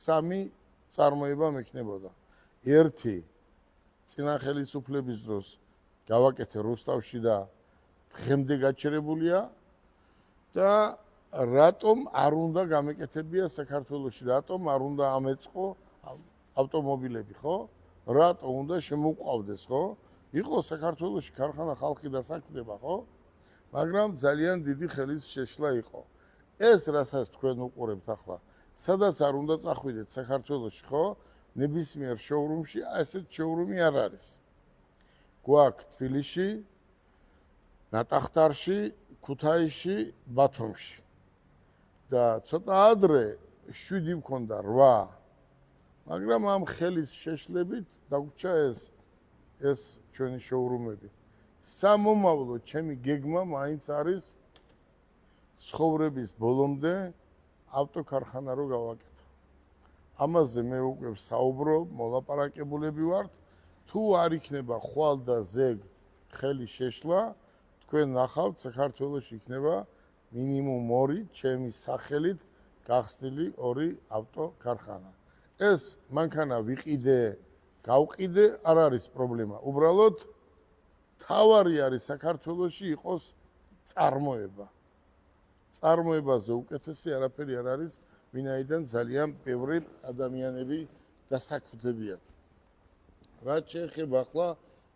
სამი წარმოება მექნებოდა. ერთი წინა ხელისუფლების დროს გავაკეთე რუსთავში და დღემდე გაჩერებულია და რატომ არ უნდა გამეკეთებია საქართველოში, რატომ არ უნდა ამეწყო ავტომობილები, ხო? რატომ უნდა შემოუყვავდეს, ხო? იყო საქართველოში ქარხანა ხალხი დასაქმდება, ხო? მაგრამ ძალიან დიდი ხელის შეშლა იყო. ეს რასაც თქვენ უყურებთ ახლა, სადაც არ უნდა წახვიდეთ საქართველოში, ხო? ნებისმიერ შოურუმში ასეთ შოურუმი არ არის. გვაქვს თბილისში, ნატახტარში, ქუთაისში, ბათუმში. და ცოტა ადრე 7 მქონდა 8. მაგრამ ამ ხელის შეშლებით დაგვრჩა ეს ჩვენი შოურუმები. სამომავლო ჩემი გეგმა მაინც არის ცხოვრების ბოლომდე ავტოქარხანა რო გავაკეთო. ამაზე მე უკვე საუბრობ, მოლაპარაკებულები ვართ. თუ არ იქნება ხვალ და ზეგ ხელის შეშლა, თქვენ ნახავთ საქართველოში იქნება მინიმუმ 2 ჩემი სახელით გახსნილი 2 ავტოქარხანა. ეს მანქანა ვიყიდე, გავყიდე, არ არის პრობლემა. უბრალოდ თავარი არის საქართველოში იყოს წარმოება. წარმოებაზე უკეთესი არაფერი არ არის, ვინაიდან ძალიან ბევრი ადამიანები დასაქმდებიან. რაც შეეხება ახლა,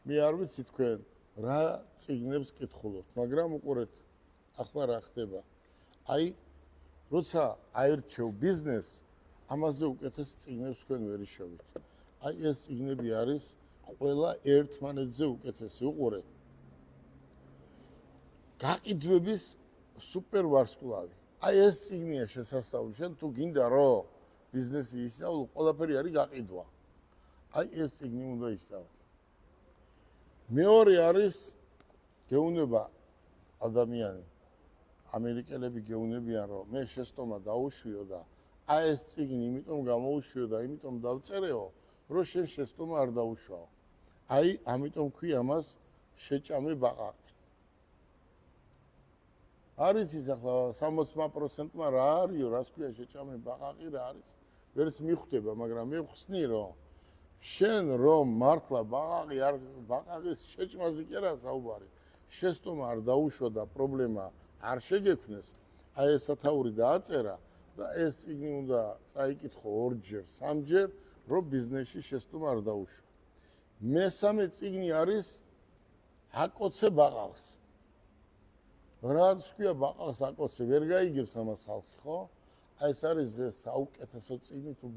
მე არ ვიცი თქვენ რა წიგნებს კითხულობთ, მაგრამ უყურეთ, ახლა რა ხდება. აი, როცა აირჩევ ბიზნესს, ამაზე უკეთეს წიგნებს თქვენ ვერ იშოვით. აი ეს წიგნები არის ყველა ერთმანეთზე უკეთესი. უყურეთ. გაყიდვების სუპერ ვარსკვლავი. აი ეს წიგნია შესასწავლი. შენ თუ გინდა რომ ბიზნესი ისწავლო, ყველაფერი არის გაყიდვა. აი ეს წიგნი უნდა ისწავლო. მეორე არის გეუბნება ადამიანი. ამერიკელები გეუბნებიან რომ მე შეცდომა დაუშვიო და აი ეს წიგნი იმიტომ გამოუშვიო და იმიტომ დავწერეო, რომ შენ შეცდომა არ დაუშვაო. აი ამიტომ ქვია მას შეჭამე ბაყაყი. არის ის ახლა 60%-მა რა არისო, რას ქვია შეჭამე ბაყაყი რა არის? ვერც მიხვდება, მაგრამ მე ვხსნი რომ შენ რომ მართლა ბაყაყის შეჭმაზე კი არა საუბარი. შეცდომა არ დაუშვა და პრობლემა არ შეგექმნეს, აი ეს სათაური დააწერა და ეს წიგნი უნდა წაიკითხო 2-ჯერ, 3-ჯერ, რომ ბიზნესში შეცდომა არ დაუშვა. მესამე წიგნი არის აკოცე ბაყაყს. რაც ქვია ბაყაყს აკოცე, ვერ გაიგებს ამას ხალხი, ხო? აი ეს არის დღეს საუკეთესო წიგნი თუ